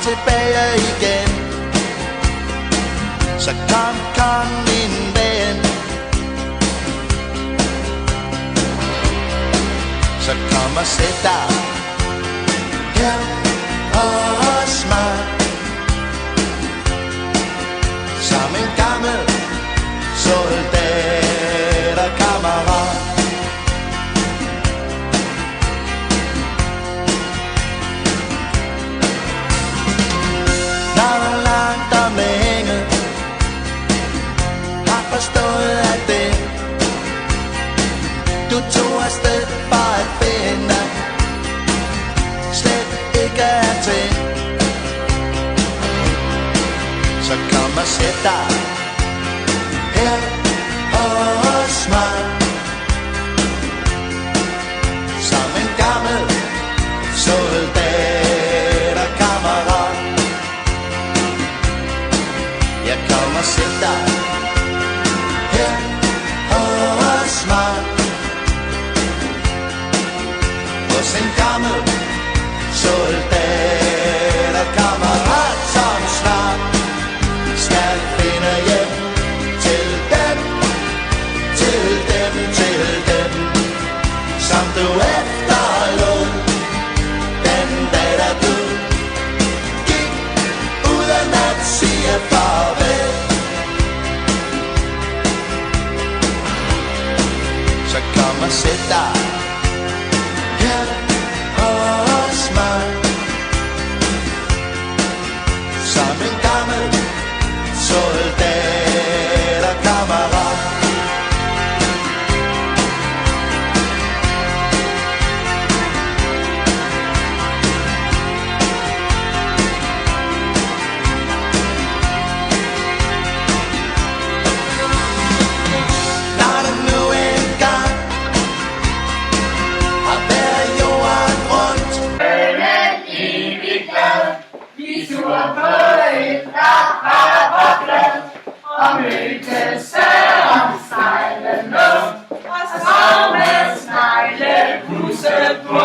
tilbage igen. Så kom min ven, så kom og sæt dig her hos mig, som en gammel soldat og kammerat. Der var langt om længe, har forstået at det du tog afsted for at finde slet ikke er til. Så kom og sæt dig her hos mig, som en gammel soldat og kammerat. Jeg kom og sæt dig her hos mig, hos en gammel soldat og kammerat, som snart skal finde hjem til dem, til dem, til dem, som du efterlod den dag, da du gik uden at sige farvel. Så kom og sæt dig her hos mig, som en gammel soldat og kammerat. Når du nu engang har været jorden rundt, Følgen evig glad, vi tur på et rabarberblad, og mødte Søren snegle og så med sneglehuse på.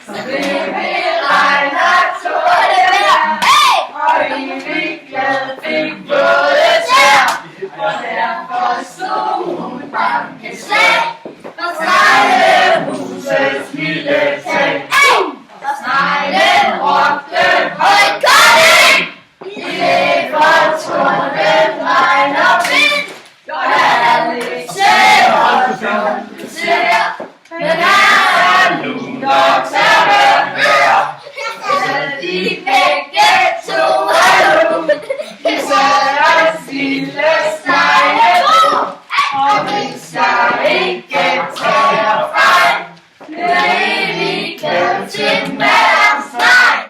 Så blev vi regnet tårligt, og evig glad fik både tær, og derfor stod hun bankeslag, og sneglehusets lille tær.